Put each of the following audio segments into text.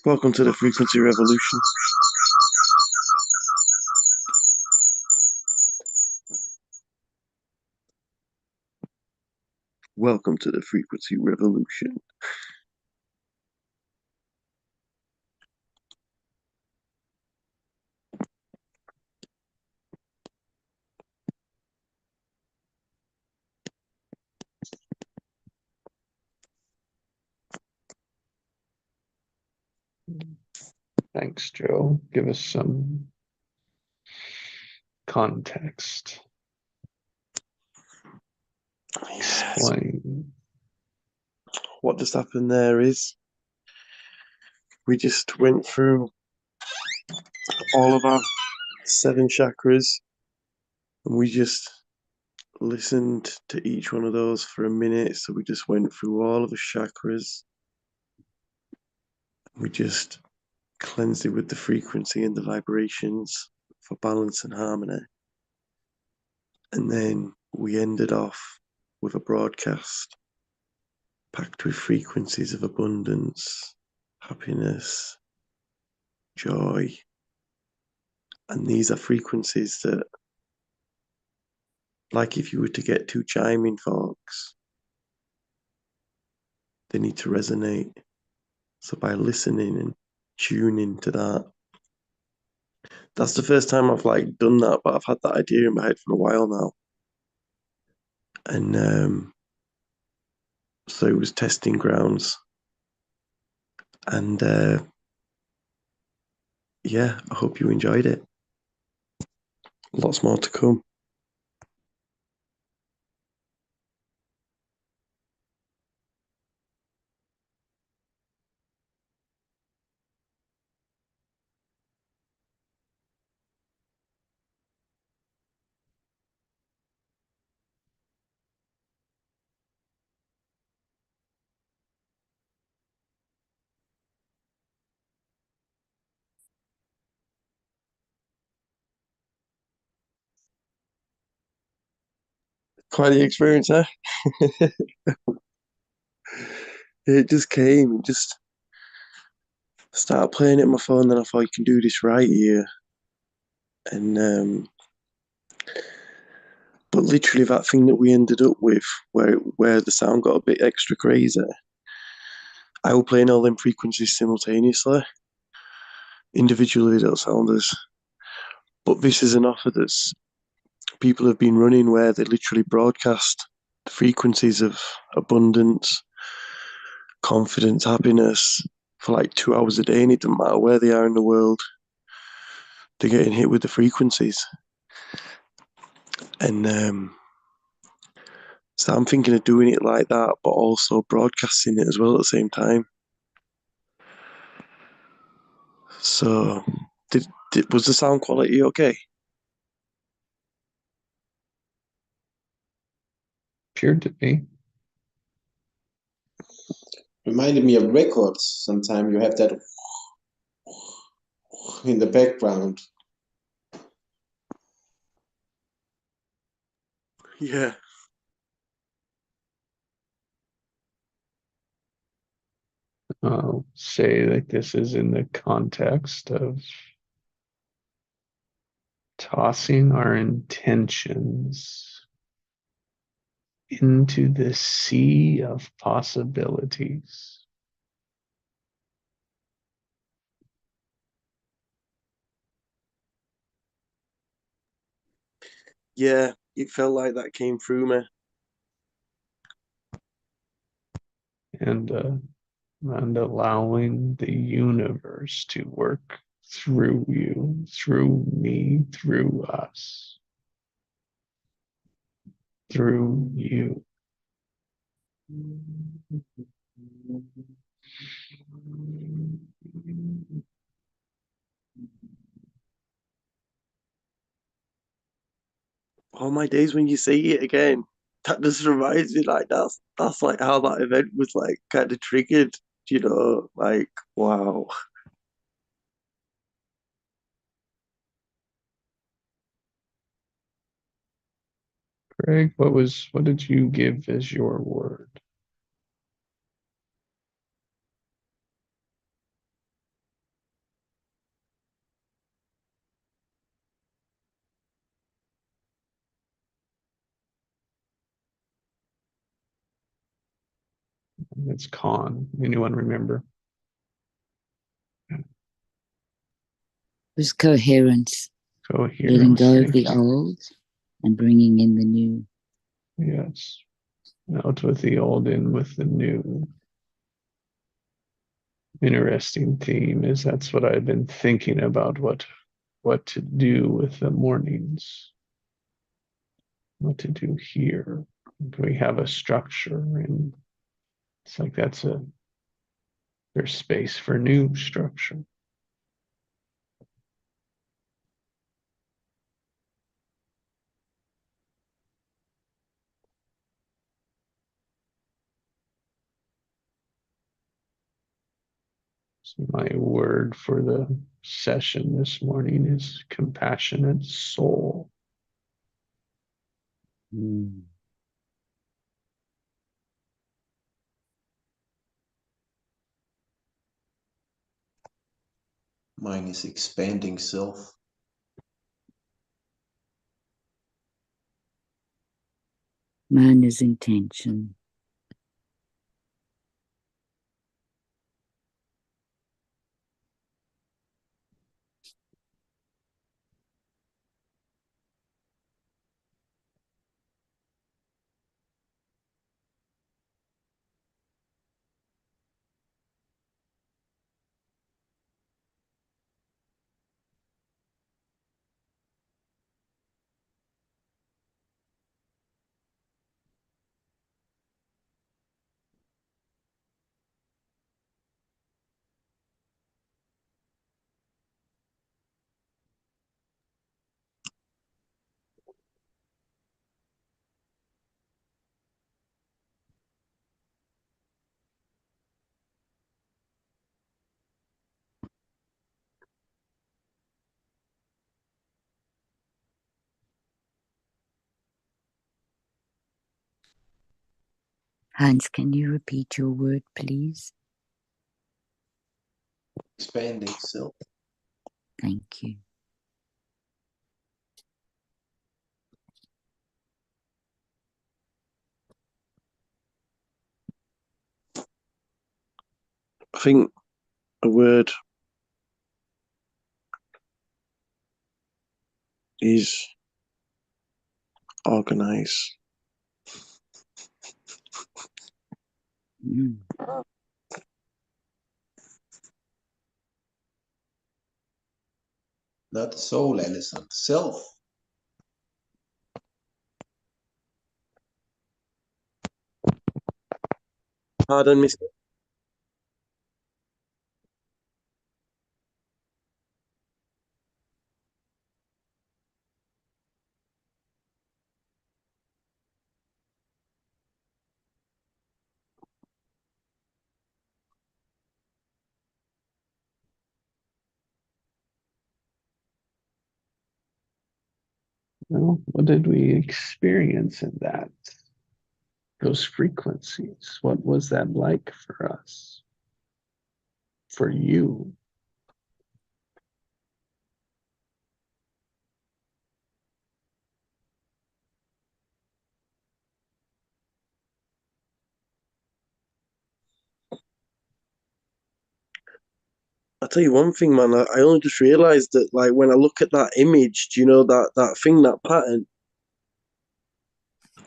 Welcome to the Frequency Revolution. Welcome to the Frequency Revolution. Thanks, Joe. Give us some context. Explain. What just happened there is we just went through all of our 7 chakras and we just listened to each one of those for a minute. So we just went through all of the chakras. We just cleansed it with the frequency and the vibrations for balance and harmony. And then we ended off with a broadcast packed with frequencies of abundance, happiness, joy. And these are frequencies that, like if you were to get 2 chiming forks, they need to resonate. So by listening and tuning to that, that's the first time I've done that, but I've had that idea in my head for a while now. And so it was testing grounds. And yeah, I hope you enjoyed it. Lots more to come. Quite the experience, huh? It just came, just started playing it on my phone, then I thought, you can do this right here. And but literally that thing that we ended up with, where the sound got a bit extra crazy, I was playing all them frequencies simultaneously. Individually, they'll sound as. But this is an offer that's people have been running where they literally broadcast the frequencies of abundance, confidence, happiness for 2 hours a day, and it doesn't matter where they are in the world. They're getting hit with the frequencies. And so I'm thinking of doing it like that, but also broadcasting it as well at the same time. So, was the sound quality okay? Appeared to be. Reminded me of records. Sometimes you have that in the background. Yeah. I'll say that this is in the context of tossing our intentions into the sea of possibilities. Yeah, it felt like that came through me. And allowing the universe to work through you, through me, through us, through you. All my days when you say it again, that just reminds me like that's like how that event was like kind of triggered, like wow. Greg, what did you give as your word? It's con. Anyone remember? It was coherence, Coherence. letting go of the old and bringing in the new. Yes. Out with the old, in with the new. Interesting theme is that's what I've been thinking about what to do with the mornings, what to do here. We have a structure, and it's like there's space for new structure. So my word for the session this morning is compassionate soul. Mm. Mine is expanding self. Mine is intention. Hans, can you repeat your word, please? Expanding self. Thank you. I think a word is organize. Mm. Not soul, Alison. Self. Pardon, Mister. Well, what did we experience in that? Those frequencies. What was that like for us? For you? I'll tell you one thing, man. I only just realized that, like, when I look at that image, do you know that thing, that pattern?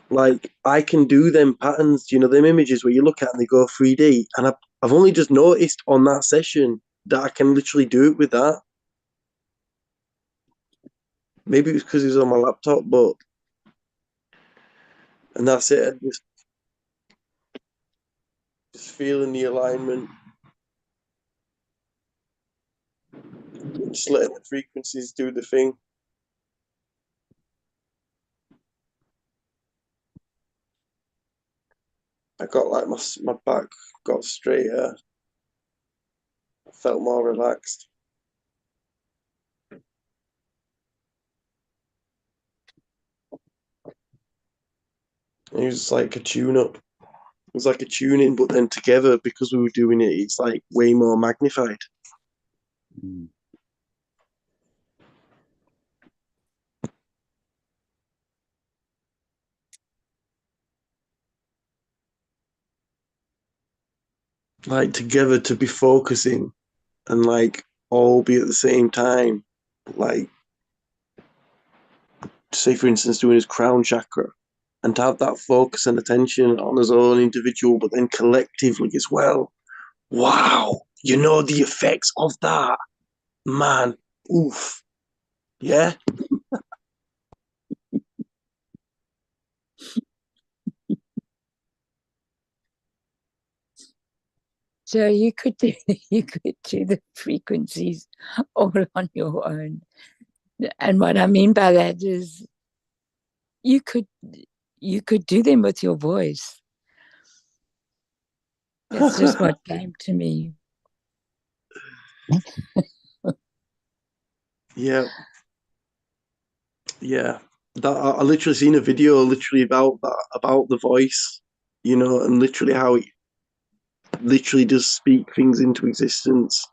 Like, I can do them patterns, you know, them images where you look at and they go 3D. And I've only just noticed on that session that I can literally do it with that. Maybe it was because it was on my laptop, but and that's it. Just feeling the alignment, just letting the frequencies do the thing. I got like my back got straighter. I felt more relaxed. It was like a tune up. It was like a tuning, but then together, because we were doing it, it's like way more magnified. Mm. Like together to be focusing and like all be at the same time. Like, say for instance, doing his crown chakra and to have that focus and attention on his own individual, but then collectively as well. Wow, you know the effects of that, man. Oof. Yeah. So you could do you could do the frequencies all on your own. And what I mean by that is you could do them with your voice. That's just what came to me. Yeah. Yeah. That I literally seen a video literally about that, about the voice, you know, and literally how it literally does speak things into existence.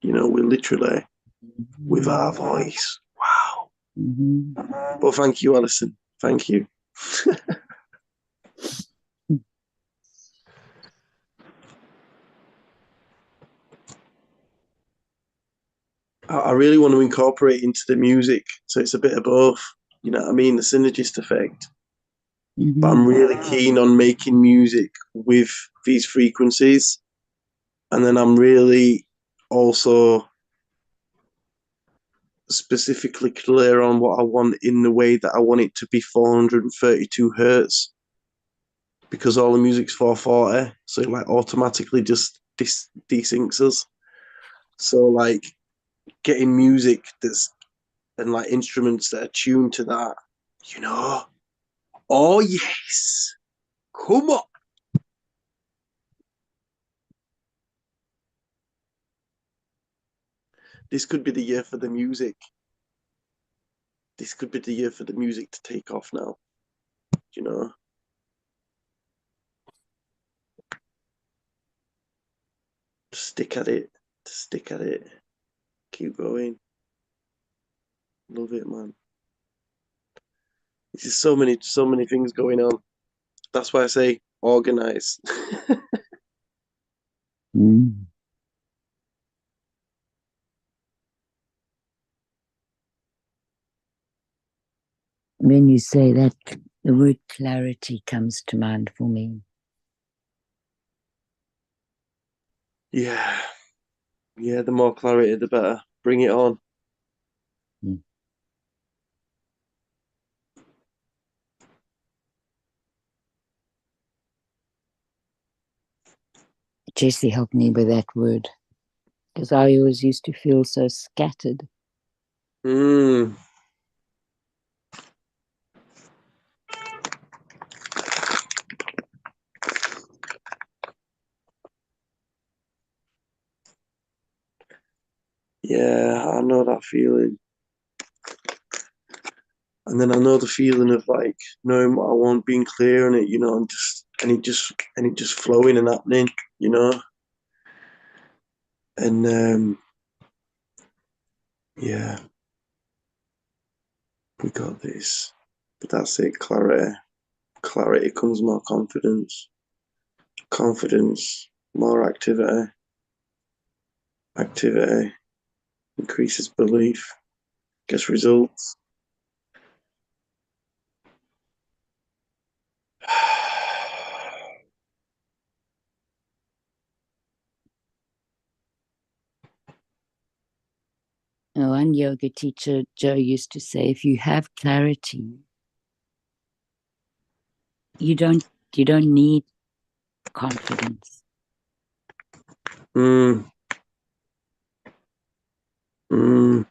You know, we're literally with our voice. Wow. Mm-hmm. Well, thank you, Alison. Thank you. I really want to incorporate into the music, so it's a bit of both. You know what I mean? The synergist effect. Mm-hmm. But I'm really keen on making music with these frequencies, and then I'm really also specifically clear on what I want in the way that I want it to be 432 hertz, because all the music's 440, so it like automatically just desyncs us. So like getting music that's and like instruments that are tuned to that, you know. Oh yes, come on. This could be the year for the music. This could be the year for the music to take off now. You know. Stick at it. Stick at it. Keep going. Love it, man. There's just so many things going on. That's why I say organize. Mm. When you say that, the word clarity comes to mind for me. Yeah. Yeah, the more clarity, the better. Bring it on. Mm. Jesse helped me with that word because I always used to feel so scattered. Mm. Yeah, I know that feeling. And then I know the feeling of like knowing what I want, being clear on it, and it just flowing and happening, And yeah, we got this. But that's it, clarity. Clarity comes more confidence. Confidence, more activity. Activity increases belief, gets results. One yoga teacher, Joe, used to say, if you have clarity, you don't need confidence. Mm. Mm.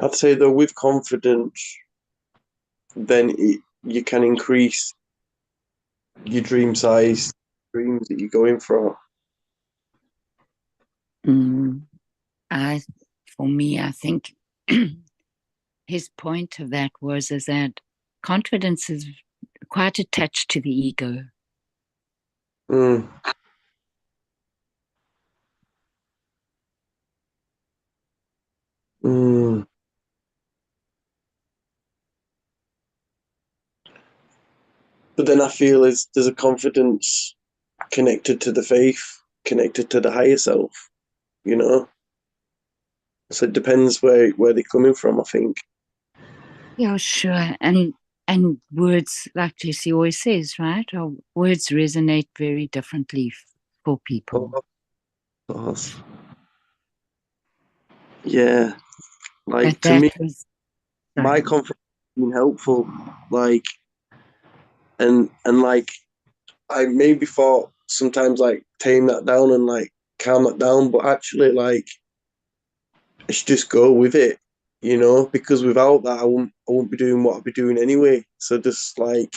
I'd say though, with confidence, then you can increase your dream size, dreams that you're going for. For me, I think his point of that is that confidence is quite attached to the ego. Mm. Mm. But then I feel there's a confidence connected to the faith, connected to the higher self, you know? So it depends where they're coming from, I think. Yeah, sure. And words, like Jesse always says, right? Words resonate very differently for people. Of course. Yeah. Like, But to me, my sorry. confidence has been helpful. Like, and like, I maybe thought sometimes like tame that down and like calm that down, but actually like I should just go with it, because without that I won't be doing what I'd be doing anyway. So just like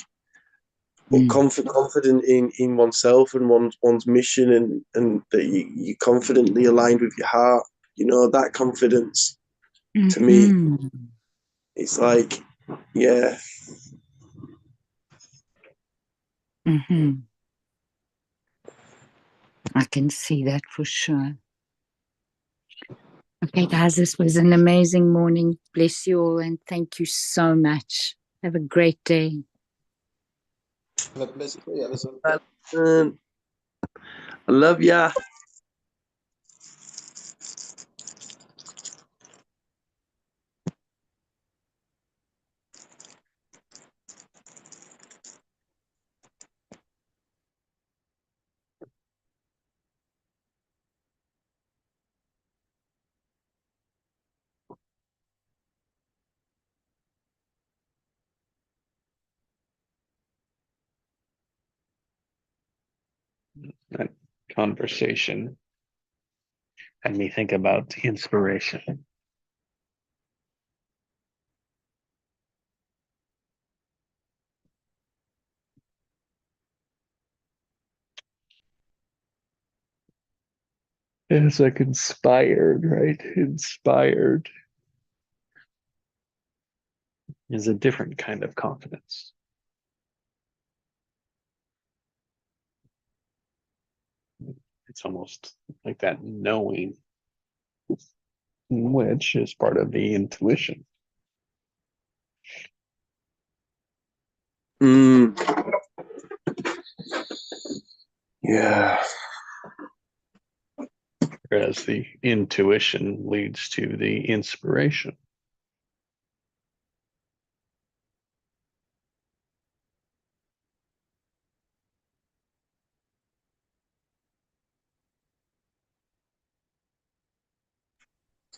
but confident in oneself and one's mission and that you confidently aligned with your heart, that confidence to me, it's like, yeah. I can see that for sure. Okay, guys, this was an amazing morning. Bless you all and thank you so much. Have a great day. Have a blessed day, Alison. I love ya. That conversation had me think about inspiration. It's like inspired, right? Inspired is a different kind of confidence. It's almost like that knowing, which is part of the intuition. Yeah. Whereas the intuition leads to the inspiration.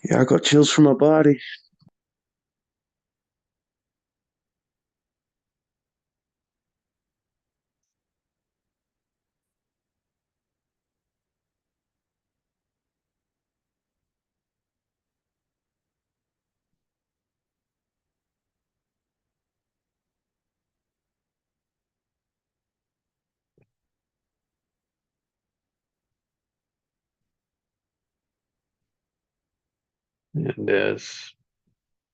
Yeah, I got chills from my body. And as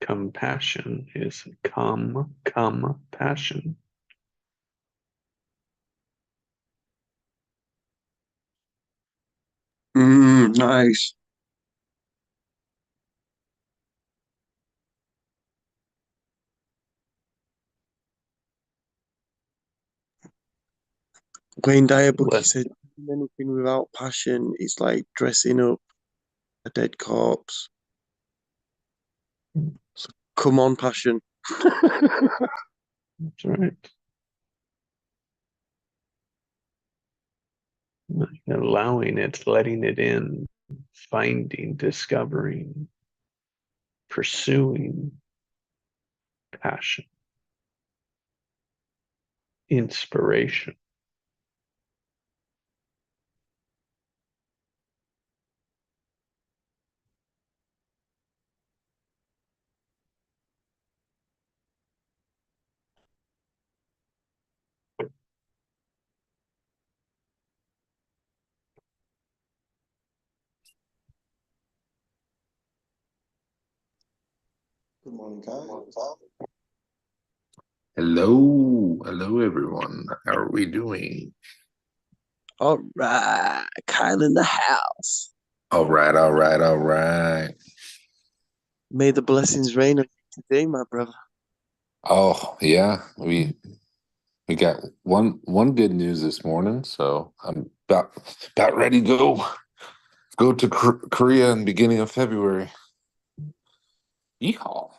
compassion is passion. Nice. Wayne Dyer book, he Let- said, anything without passion is like dressing up a dead corpse. So come on, passion. That's right. Allowing it, letting it in, finding, discovering, pursuing passion, inspiration. Good morning, Kyle. Hello, everyone. How are we doing? All right, Kyle in the house. All right. May the blessings rain on you today, my brother. Oh yeah, we got one good news this morning, so I'm about ready to go to Korea in the beginning of February. Yeehaw!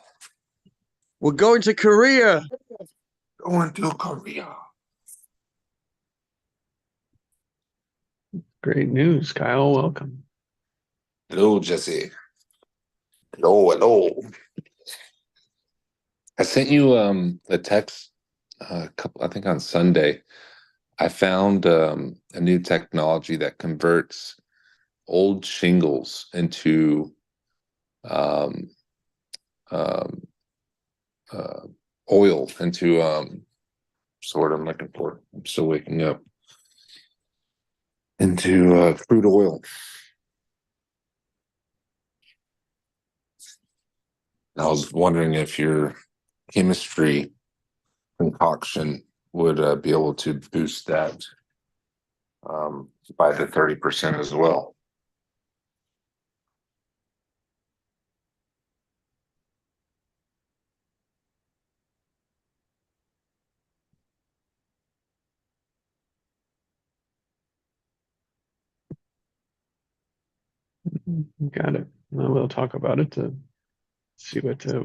We're going to Korea. Going to Korea. Great news, Kyle. Welcome. Hello, Jesse. Hello. I sent you a text a couple, I think on Sunday. I found a new technology that converts old shingles into um, um, uh, oil, into sort of I'm looking for. I'm still waking up. Into crude oil. I was wondering if your chemistry concoction would be able to boost that by the 30% as well. Got it. Well, we'll talk about it to see what's there.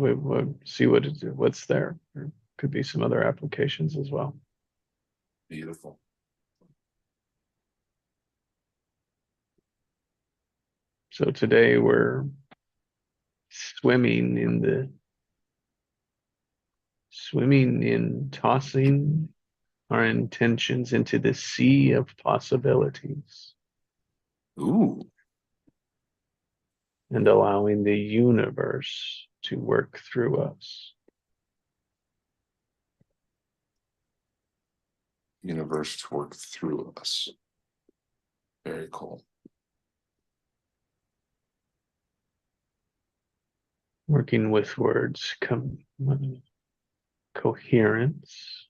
There could be some other applications as well. Beautiful. So today we're swimming in tossing our intentions into the sea of possibilities Ooh, and allowing the universe to work through us. universe to work through us. Very cool. Working with words, coherence,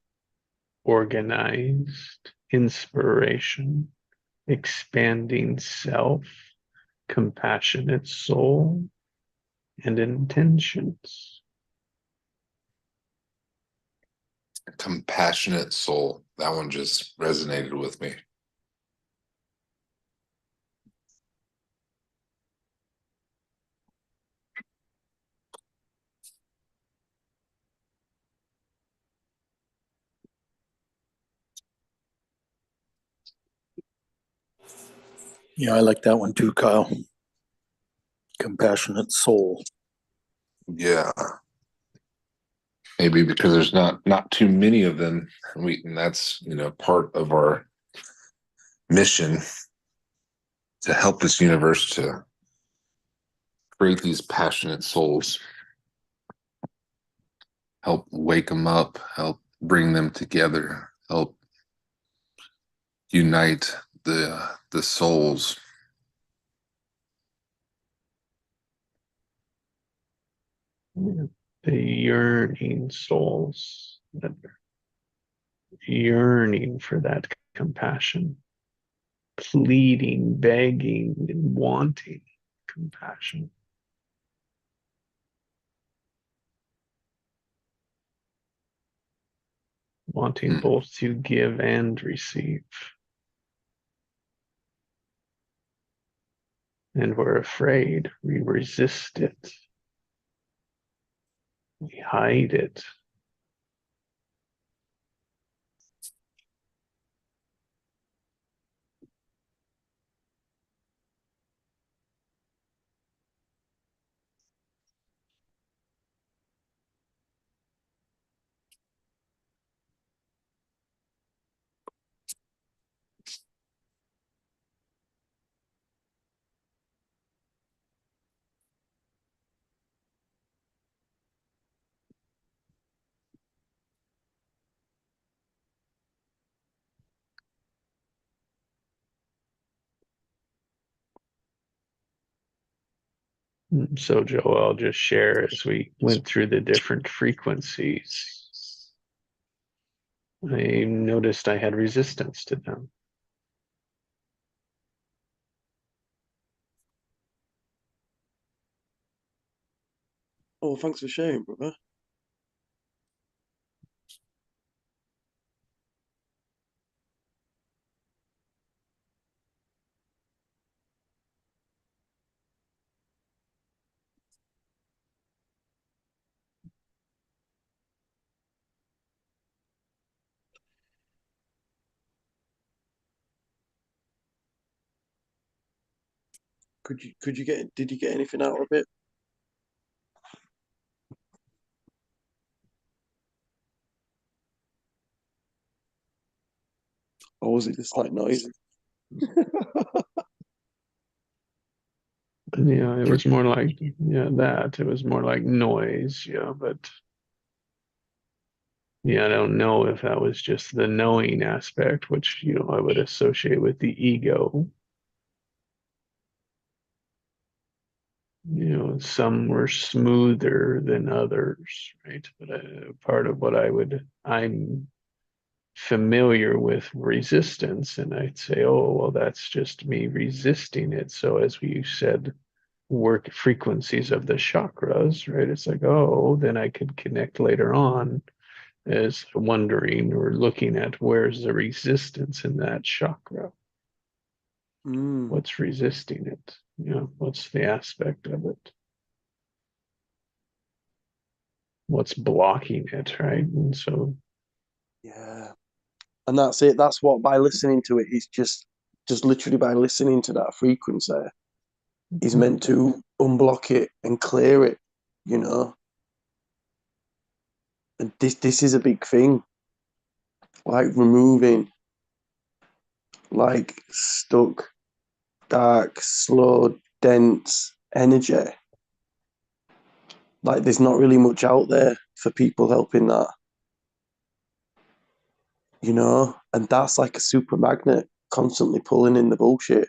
organized, inspiration, expanding self, compassionate soul, and intentions. Compassionate soul. That one just resonated with me. Yeah, I like that one too, Kyle. Compassionate soul. Yeah. Maybe because there's not too many of them. And that's part of our mission to help this universe to create these passionate souls, help wake them up, help bring them together, help unite the souls. The yearning souls that are yearning for that compassion, pleading, begging, and wanting compassion. Wanting both to give and receive. And we're afraid, we resist it, we hide it. So Joe, I'll just share as we went through the different frequencies. I noticed I had resistance to them. Oh, thanks for sharing, brother. Did you get anything out of it? Or was it just like noisy? Yeah, it was more like, yeah, that. It was more like noise, yeah, but yeah, I don't know if that was just the knowing aspect, which, I would associate with the ego. Some were smoother than others, right? But part of what I'm familiar with resistance, and I'd say, oh, well, that's just me resisting it. So as we said, work frequencies of the chakras, right? It's like, oh, then I could connect later on as wondering or looking at where's the resistance in that chakra. What's resisting it? What's the aspect of it? What's blocking it, right? And so, Yeah. And that's it. That's what, by listening to it, it's just literally by listening to that frequency, is meant to unblock it and clear it, you know. And this is a big thing. Like removing like stuck, dark, slow, dense energy. Like there's not really much out there for people helping that. You know? And that's like a super magnet constantly pulling in the bullshit.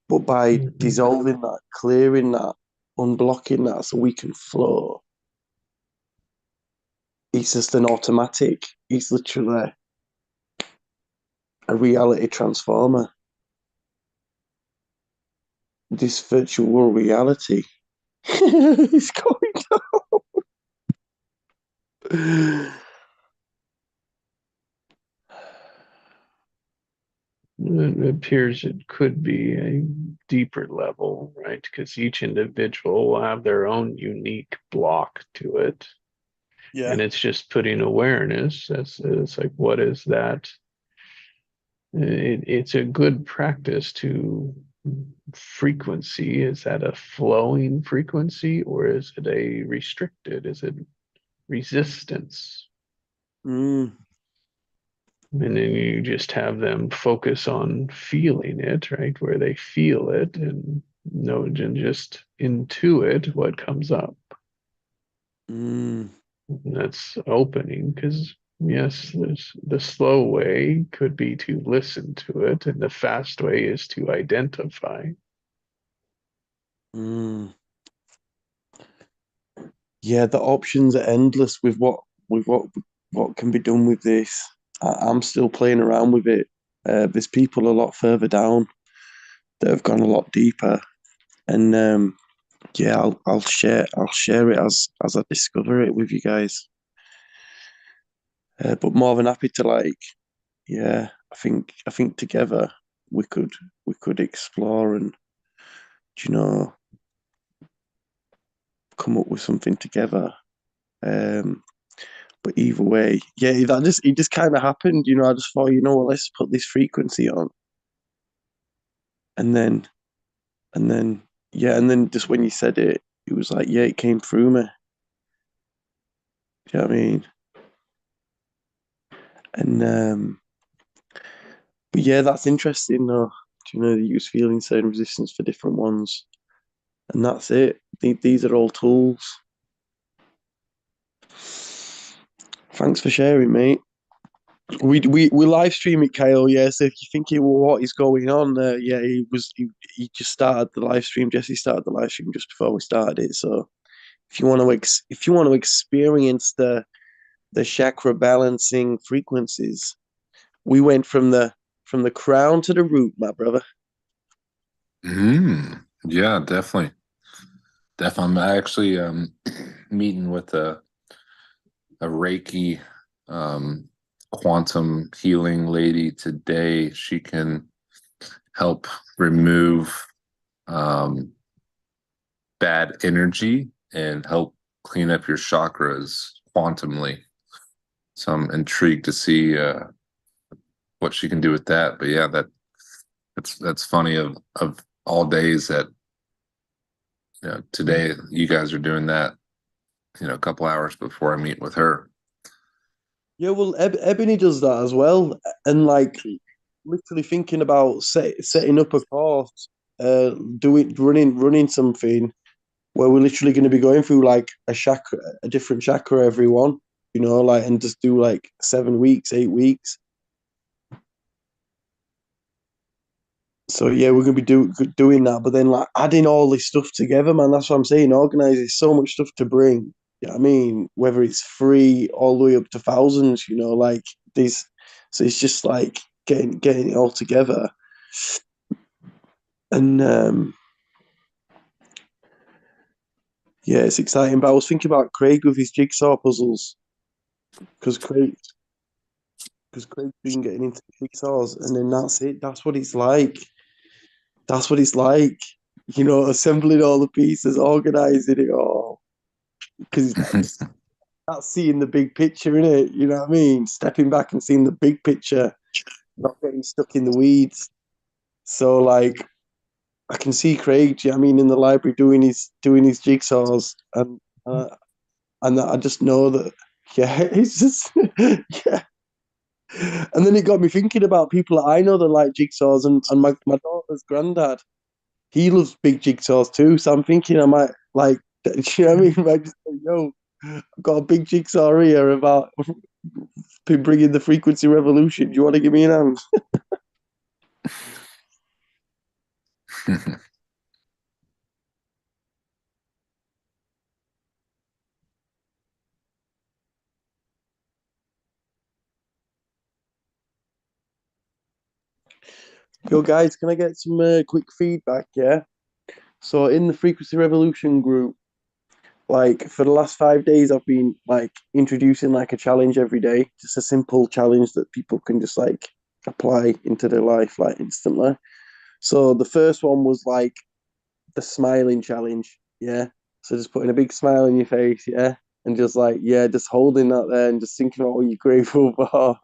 But by dissolving that, clearing that, unblocking that so we can flow, it's just an automatic. It's literally a reality transformer. This virtual reality is going down. it appears it could be a deeper level, right? Because each individual will have their own unique block to it. Yeah. And it's just putting awareness. It's like, what is that? It's a good practice to frequency. Is that a flowing frequency or is it a restricted? Is it resistance? Mm. And then you just have them focus on feeling it, right? Where they feel it and know and just intuit what comes up. Mm. And that's opening because yes, the slow way could be to listen to it, and the fast way is to identify. Mm. yeah, the options are endless with what can be done with this. I'm still playing around with it. There's people a lot further down that have gone a lot deeper, and yeah, I'll share it as I discover it with you guys. But more than happy to yeah, I think together we could explore and you know come up with something together. Um, but either way, yeah, it just kind of happened. I just thought, what, let's put this frequency on, and then and then yeah, and then just when you said it, it was like, yeah, it came through me. Do you know what I mean? And but yeah, that's interesting though. Do you know that you was feeling certain resistance for different ones, and that's it. These are all tools. Thanks for sharing, mate. We live stream it, Kyle. Yeah, so if you're thinking, well, what is going on? Yeah, he just started the live stream. Jesse started the live stream just before we started it. So if you want to if you want to experience the chakra balancing frequencies, we went from the crown to the root, my brother. Yeah, definitely. I'm actually meeting with a Reiki quantum healing lady today. She can help remove bad energy and help clean up your chakras quantumly. So I'm intrigued to see what she can do with that. But yeah, that's funny of all days that today you guys are doing that, a couple hours before I meet with her. Yeah, well, Ebony does that as well, and literally thinking about setting up a course, running something where we're literally going to be going through a different chakra every one, and just do 7 weeks, 8 weeks. So yeah, we're gonna be doing that, but then adding all this stuff together, man. That's what I'm saying. Organizing so much stuff to bring. Yeah, I mean, whether it's free all the way up to thousands, these. So it's just getting it all together, and yeah, it's exciting. But I was thinking about Craig with his jigsaw puzzles, because Craig's been getting into jigsaws, and then that's it. That's what it's like. That's what it's like. Assembling all the pieces, organizing it all. Because that's seeing the big picture in it. You know what I mean? Stepping back and seeing the big picture, not getting stuck in the weeds. So I can see Craig. Do you know what I mean, in the library doing his jigsaws, and I just know that. Yeah, it's just yeah. And then it got me thinking about people that I know that like jigsaws, and my daughter's granddad. He loves big jigsaws too. So I'm thinking I might do you know what I mean? I might just say, yo, I've got a big jigsaw here about bringing the frequency revolution. Do you want to give me an hand? Yo, guys, can I get some quick feedback? Yeah. So in the frequency revolution group, for the last 5 days, I've been introducing a challenge every day, just a simple challenge that people can just apply into their life instantly. So the first one was the smiling challenge. Yeah. So just putting a big smile on your face. Yeah. And just yeah, just holding that there and just thinking about what you're grateful for.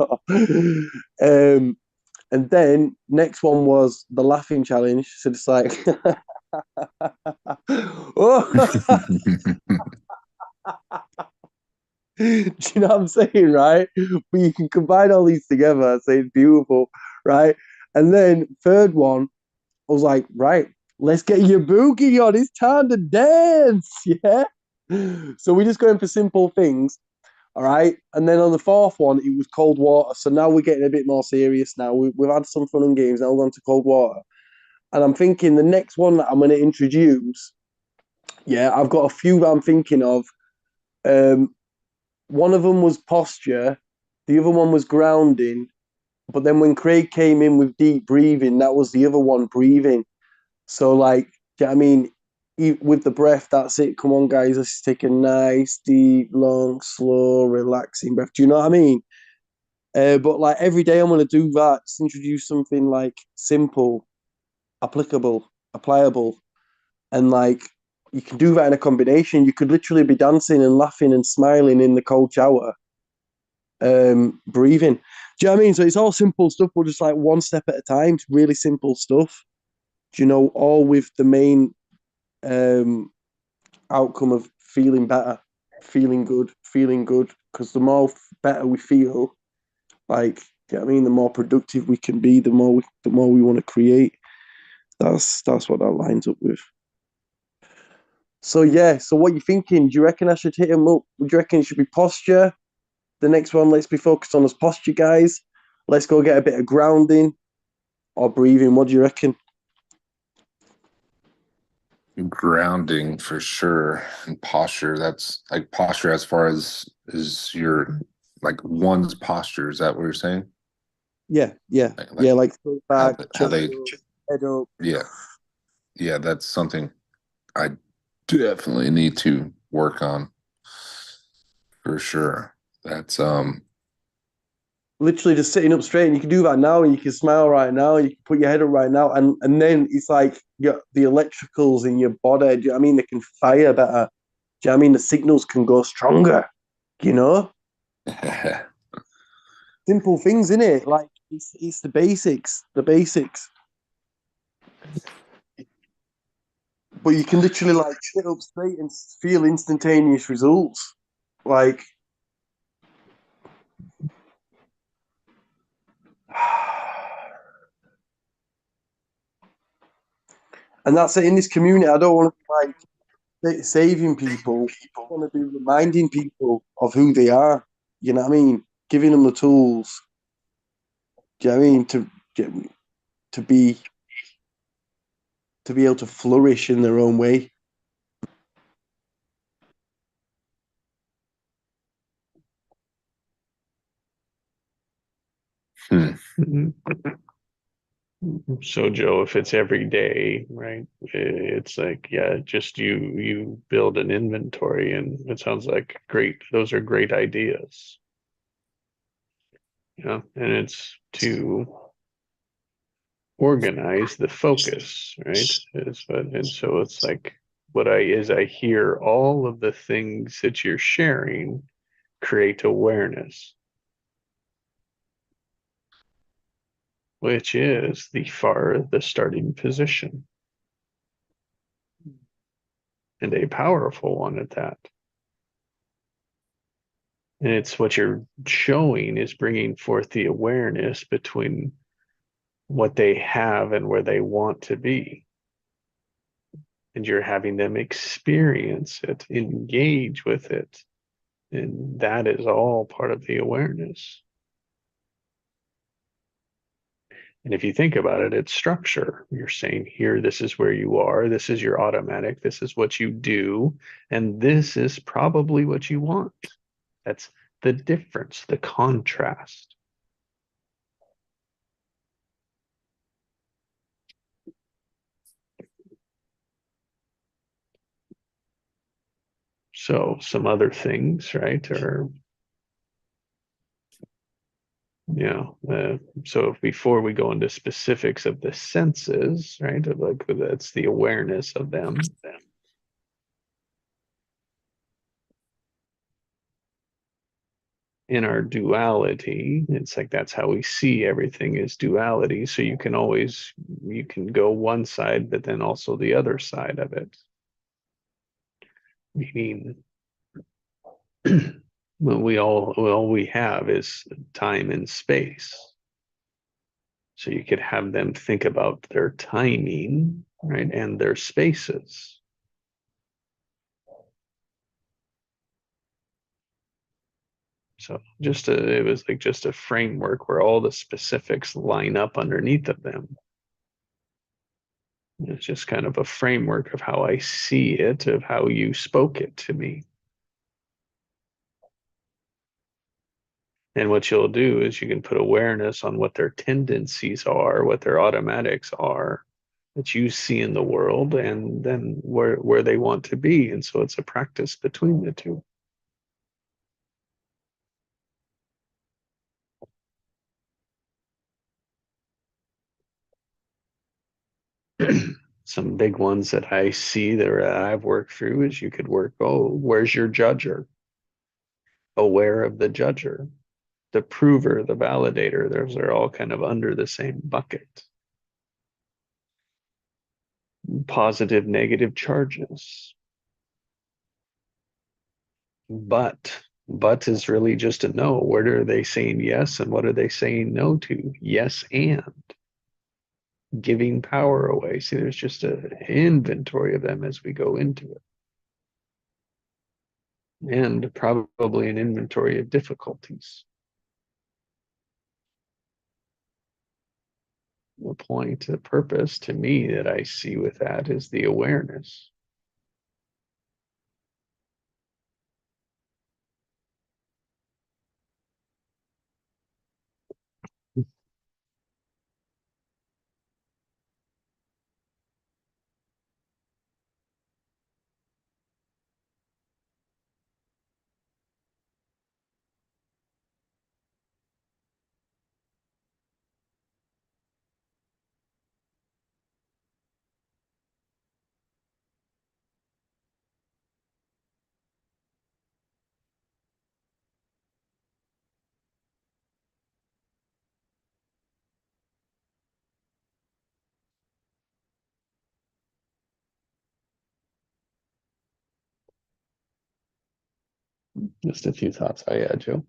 And then next one was the laughing challenge. So just oh, do you know what I'm saying, right? But you can combine all these together, say it's beautiful, right? And then third one, I was like, right, let's get your boogie on. It's time to dance, yeah. So we're just going for simple things, all right. And then on the fourth one, it was cold water. So now we're getting a bit more serious. Now we've had some fun and games. Now we're on to cold water. And I'm thinking the next one that I'm going to introduce, yeah, I've got a few that I'm thinking of. One of them was posture, the other one was grounding. But then when Craig came in with deep breathing, that was the other one, breathing. So like, do you know what I mean? With the breath, that's it. Come on, guys, let's take a nice, deep, long, slow, relaxing breath. Do you know what I mean? But like every day, I'm gonna do that. Just introduce something like simple, applicable, applicable, and like you can do that in a combination. You could literally be dancing and laughing and smiling in the cold shower, breathing. Do you know what I mean? So it's all simple stuff, but just like one step at a time. It's really simple stuff. Do you know, all with the main um outcome of feeling better, feeling good, feeling good. Because the more better we feel, like, do you know what I mean, the more productive we can be, the more we want to create. That's what that lines up with. So yeah, so what you thinking? Do you reckon I should hit him up? Do you reckon it should be posture? The next one, let's be focused on his posture, guys. Let's go get a bit of grounding or breathing. What do you reckon? Grounding for sure, and posture. That's like posture as far as is your like one's posture. Is that what you're saying? Yeah, yeah, Like, yeah. Like throw how, back, how chest they, up, head up. yeah, yeah. That's something I definitely need to work on for sure. That's Literally just sitting up straight, and you can do that now. And you can smile right now. You can put your head up right now, and then it's like the electricals in your body. Do you know what I mean? They can fire better. Do you know what I mean? The signals can go stronger. You know, simple things, in it. Like it's the basics, the basics. But you can literally like sit up straight and feel instantaneous results. Like, and that's it. In this community, I don't want to like saving people. I want to be reminding people of who they are. You know what I mean? Giving them the tools. Do you know what I mean? Get to be to be able to flourish in their own way. Mhm. So Joe, if it's every day, right? It's like, yeah, just you build an inventory, and it sounds like great. Those are great ideas. Yeah, and it's to organize the focus, right? And so it's like I hear all of the things that you're sharing create awareness, which is the starting position, and a powerful one at that. And it's what you're showing is bringing forth the awareness between what they have and where they want to be. And you're having them experience it, engage with it. And that is all part of the awareness. And if you think about it, it's structure. You're saying here, this is where you are, this is your automatic, this is what you do, and this is probably what you want. That's the difference, the contrast. So some other things, right, are, so before we go into specifics of the senses, right, of like that's the awareness of them. In our duality, it's like that's how we see everything is duality. So you can go one side, but then also the other side of it. Meaning when all we have is time and space. So you could have them think about their timing, right, and their spaces. So it was like just a framework where all the specifics line up underneath of them. It's just kind of a framework of how I see it, of how you spoke it to me. And what you'll do is you can put awareness on what their tendencies are, what their automatics are that you see in the world, and then where they want to be. And so it's a practice between the two. Some big ones that I see that I've worked through is you could work, oh, where's your judger? Aware of the judger, the prover, the validator. Those are all kind of under the same bucket. Positive, negative charges. But is really just a no. What are they saying yes and what are they saying no to? Yes, and giving power away. See, there's just an inventory of them as we go into it. And probably an inventory of difficulties. The point, the purpose to me that I see with that is the awareness. Just a few thoughts I had, Joe.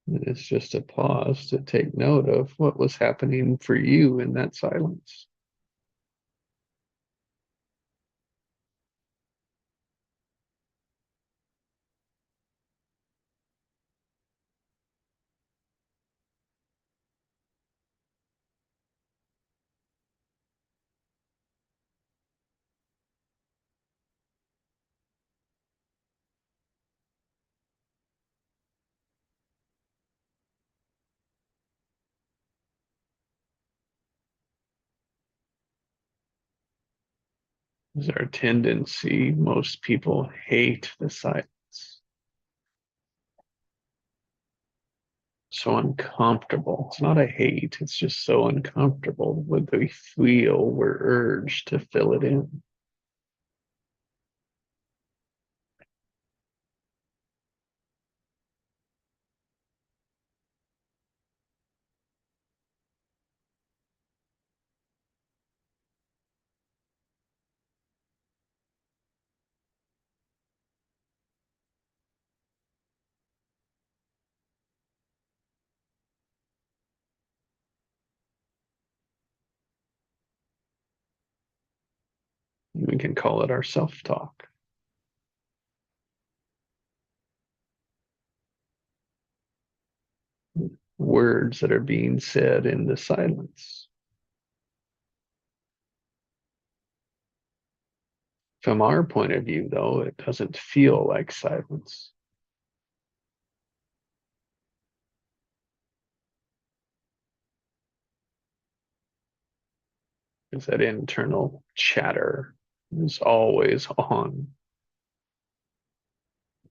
It's just a pause to take note of what was happening for you in that silence. Is our tendency. Most people hate the silence. So uncomfortable. It's not a hate, it's just so uncomfortable when we feel we're urged to fill it in. We can call it our self-talk. Words that are being said in the silence. From our point of view, though, it doesn't feel like silence. Because that internal chatter is always on,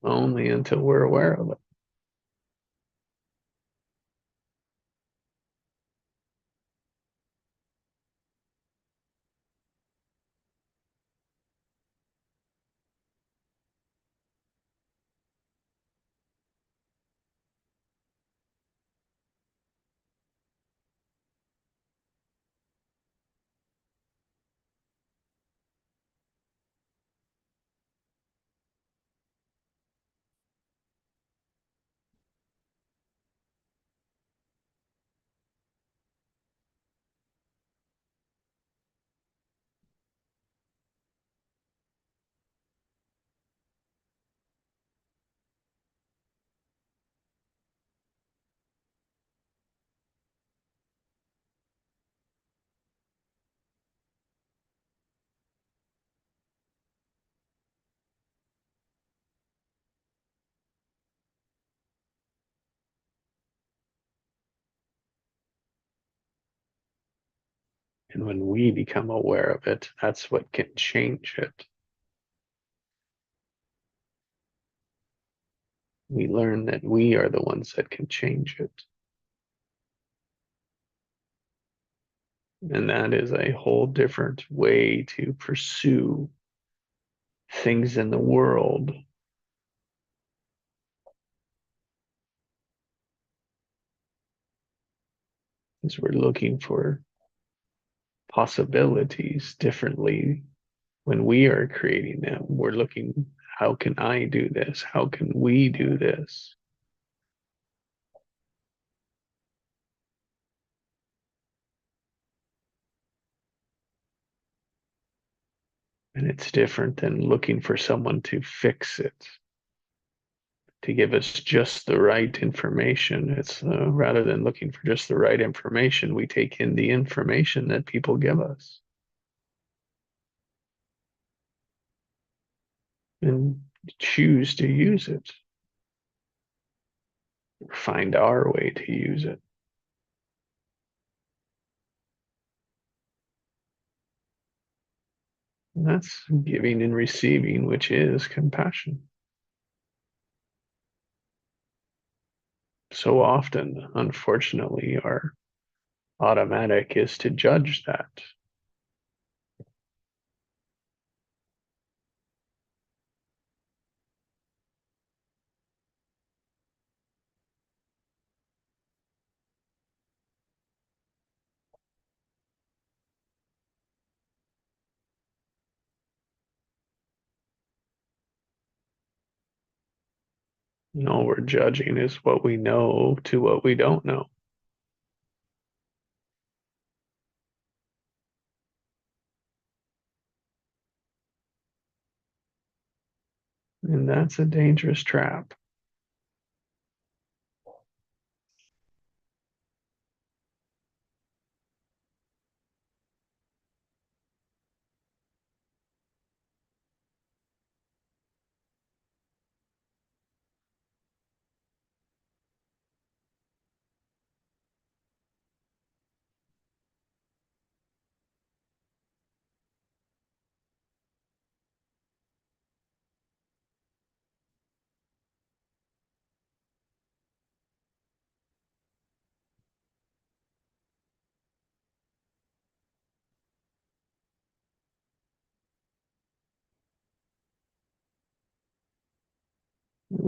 only until we're aware of it. And when we become aware of it, that's what can change it. We learn that we are the ones that can change it. And that is a whole different way to pursue things in the world. As we're looking for possibilities differently when we are creating them. We're looking, how can I do this? How can we do this? And it's different than looking for someone to fix it, to give us just the right information. It's rather than looking for just the right information, we take in the information that people give us and choose to use it, find our way to use it. And that's giving and receiving, which is compassion. So often, unfortunately, our automatic is to judge that. All we're judging is what we know to what we don't know. And that's a dangerous trap.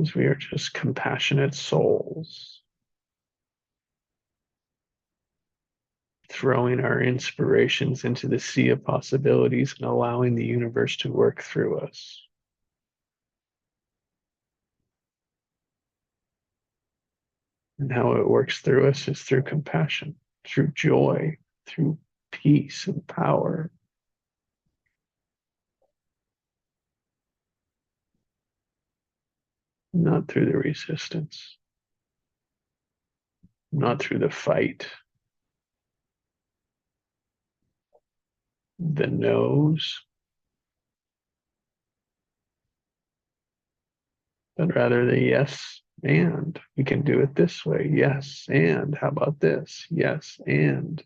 As we are just compassionate souls, throwing our inspirations into the sea of possibilities and allowing the universe to work through us. And how it works through us is through compassion, through joy, through peace and power. Not through the resistance, not through the fight, the no's, but rather the yes and. We can do it this way. Yes and. How about this? Yes and.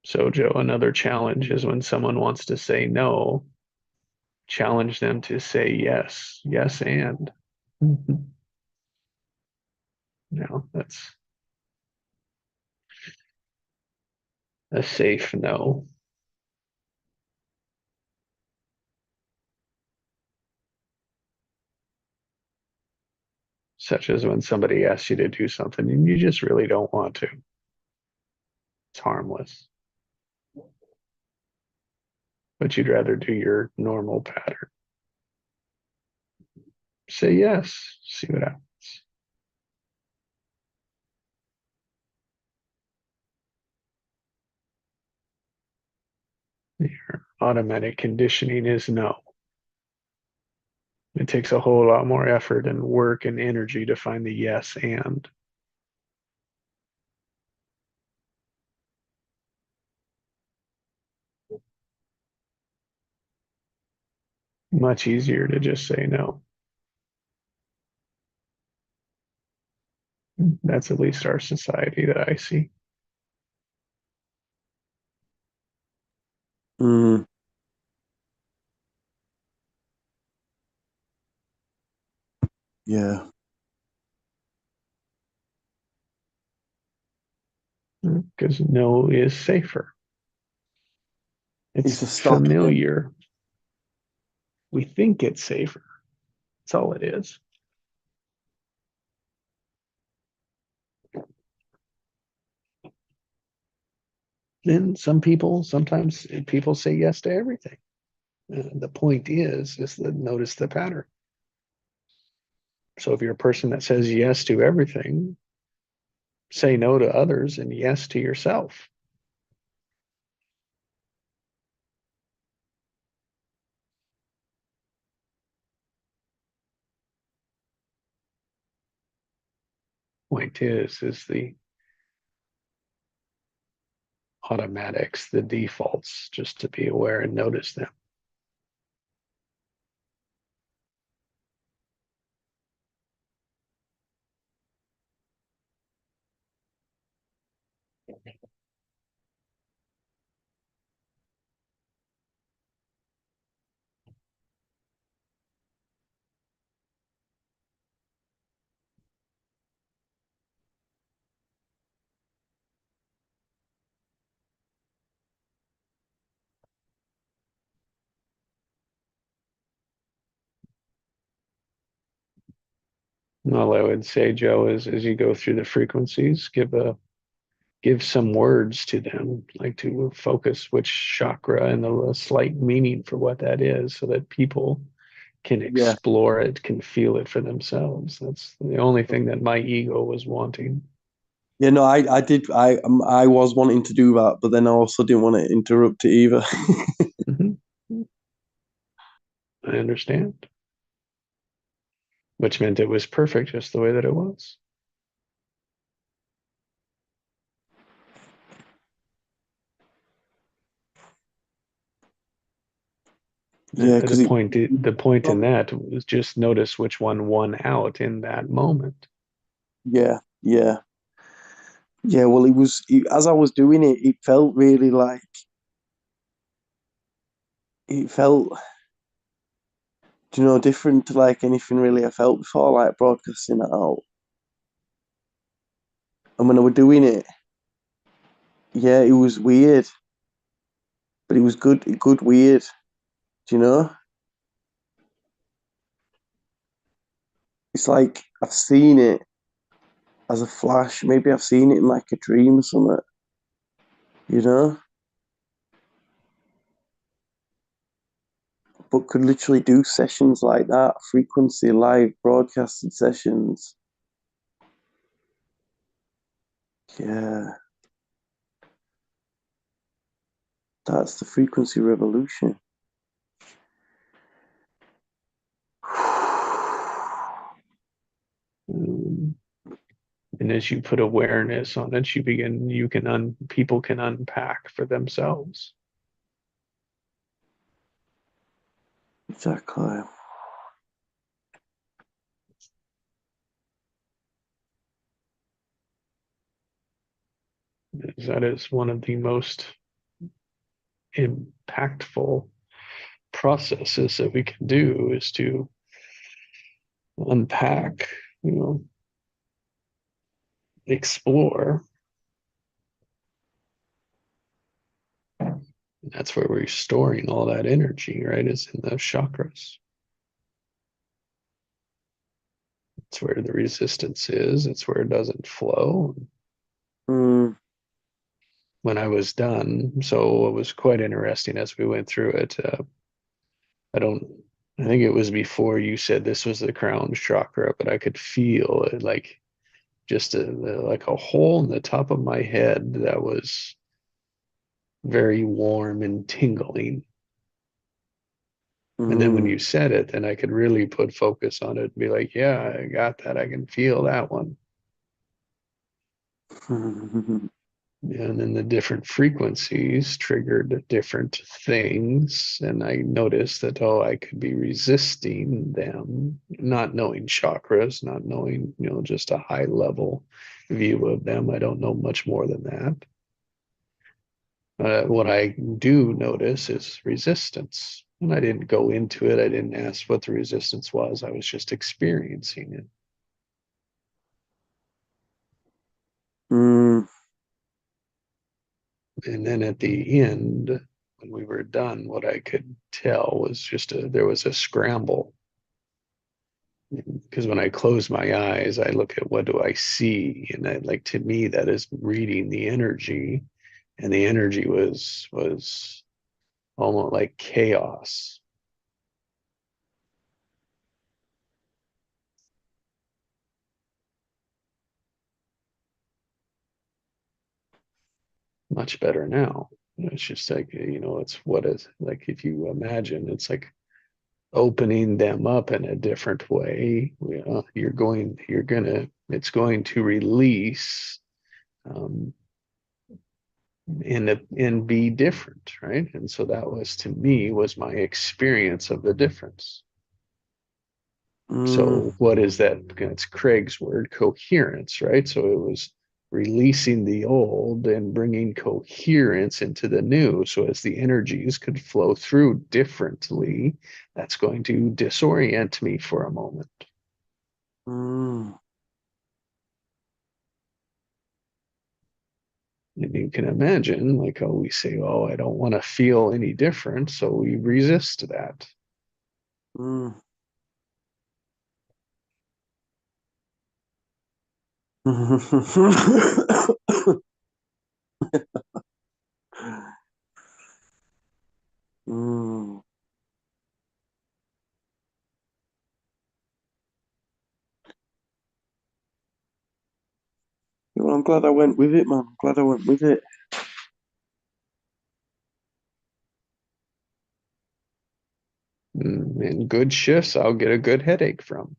So, Joe, another challenge is when someone wants to say no, challenge them to say yes, yes, and. No, that's a safe no. Such as when somebody asks you to do something and you just really don't want to. It's harmless, but you'd rather do your normal pattern. Say yes, see what happens. Your automatic conditioning is no. It takes a whole lot more effort and work and energy to find the yes and. Much easier to just say no. That's at least our society that I see. Mm. Yeah. Because no is safer. It's It's a stop. familiar. We think it's safer. That's all it is. Then sometimes people say yes to everything. The point is that notice the pattern. So if you're a person that says yes to everything, say no to others and yes to yourself. Point is the automatics, the defaults, just to be aware and notice them. All I would say, Joe, is as you go through the frequencies, give some words to them, like to focus which chakra and a slight meaning for what that is, so that people can Yeah. explore it, can feel it for themselves. That's the only thing that my ego was wanting. Yeah, no, I was wanting to do that, but then I also didn't want to interrupt it either. Mhm. I understand. Which meant it was perfect just the way that it was. Yeah, And because the point in that was just notice which one won out in that moment. yeah, yeah, yeah. Well, as I was doing it, it felt really like it felt, different to like anything really I felt before, like broadcasting it out. And when I was doing it, yeah, it was weird, but it was good weird. Do you know? It's like I've seen it as a flash. Maybe I've seen it in like a dream or something. You know? But could literally do sessions like that, frequency live broadcasted sessions. Yeah, that's the frequency revolution. Um, and as you put awareness on it, people can unpack for themselves. Exactly. That is one of the most impactful processes that we can do, is to unpack, explore. That's where we're storing all that energy, right? Is in those chakras. It's where the resistance is. It's where it doesn't flow. Mm. When I was done, so it was quite interesting as we went through it. I don't, I think it was before you said this was the crown chakra, but I could feel it like just like a hole in the top of my head that was very warm and tingling. And then when you said it, then I could really put focus on it and be like, yeah, I got that. I can feel that one. And then the different frequencies triggered different things. And I noticed that, oh, I could be resisting them, not knowing chakras, not knowing, just a high level view of them. I don't know much more than that. What I do notice is resistance. And I didn't go into it. I didn't ask what the resistance was. I was just experiencing it. Mm. And then at the end, when we were done, what I could tell was there was a scramble. Because when I close my eyes, I look at what do I see, and to me that is reading the energy, and the energy was almost like chaos. Much better now. It's just like, it's what is like, if you imagine, it's like opening them up in a different way. It's going to release, um, and be different, right? And so that was, to me, was my experience of the difference. So what is that? It's Craig's word, coherence, right? So it was releasing the old and bringing coherence into the new. So as the energies could flow through differently, that's going to disorient me for a moment. Mm. And you can imagine, like, oh, we say, oh, I don't want to feel any different. So we resist that. Mm. Mm. Well, I'm glad I went with it, man. I'm glad I went with it. And good shifts, I'll get a good headache from.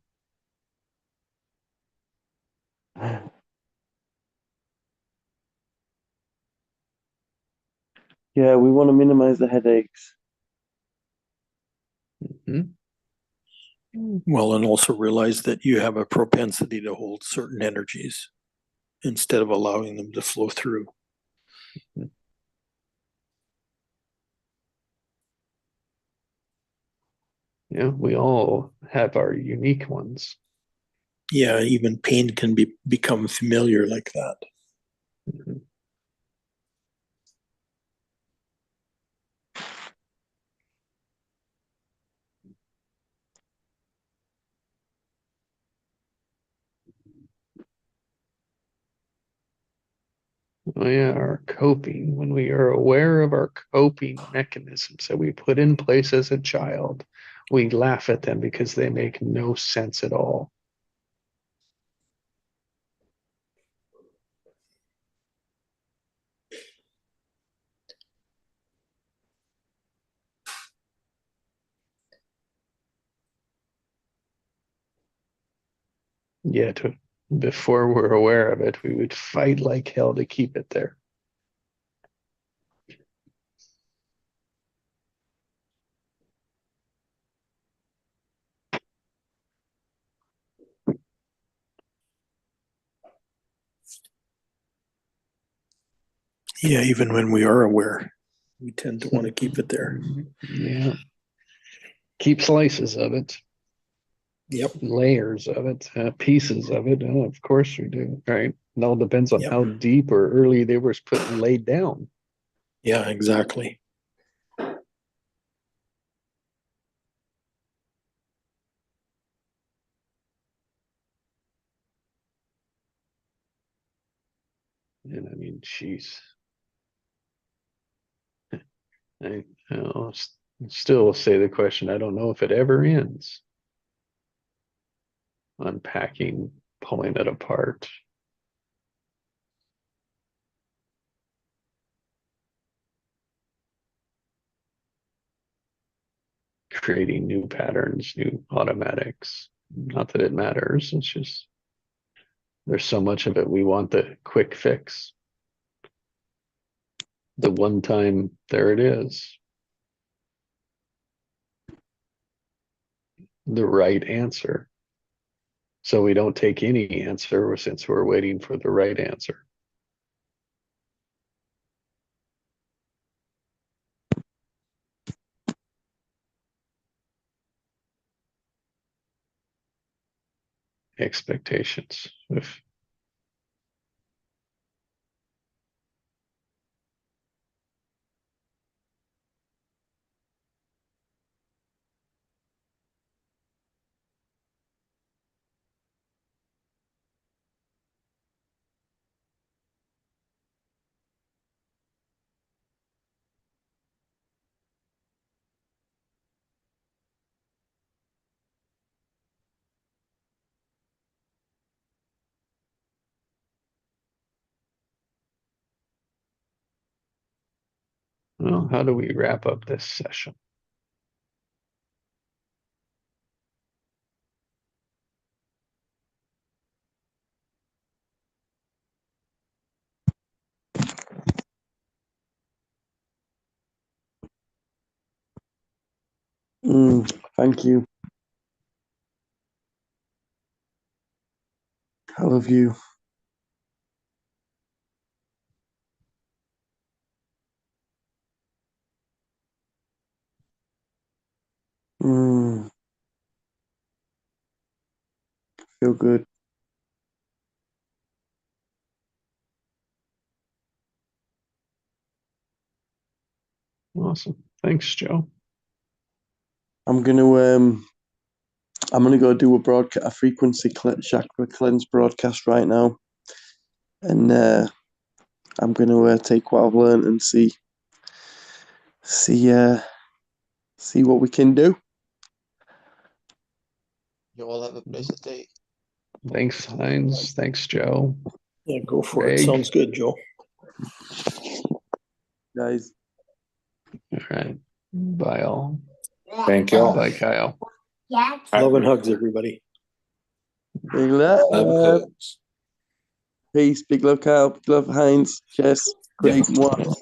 Yeah, we want to minimize the headaches. Mhm. Well, and also realize that you have a propensity to hold certain energies instead of allowing them to flow through. Yeah, we all have our unique ones. Yeah, even pain can become familiar like that. Mhm. Oh yeah, our coping. When we are aware of our coping mechanisms that we put in place as a child, we laugh at them because they make no sense at all. Yet, before we're aware of it, we would fight like hell to keep it there. Yeah, even when we are aware, we tend to want to keep it there. Yeah. Keep slices of it, Yep. layers of it, pieces of it. Oh, of course we do, right? It all depends on Yep. how deep or early they were put laid down. Yeah, exactly. And I mean, jeez. I'll still say the question, I don't know if it ever ends. Unpacking, pulling it apart. Creating new patterns, new automatics. Not that it matters, it's just there's so much of it. We want the quick fix. The one time, there it is. The right answer. So we don't take any answer since we're waiting for the right answer. Expectations. Well, how do we wrap up this session? Thank you. I love you. Feel good. Awesome. Thanks, Joe. I'm gonna go do a frequency chakra cleanse broadcast right now, and I'm gonna take what I've learned and see what we can do. You all have a blessed day. Thanks, Heinz. Thanks, Joe. Yeah, go for Greg. it. Sounds good, Joe. Guys. All right. Bye, all. Thank y'all. Bye, Kyle. Love and hugs, everybody. Big love. Hugs. Peace. Big love, Kyle. Big love, Heinz. Jess. Great. Mwah.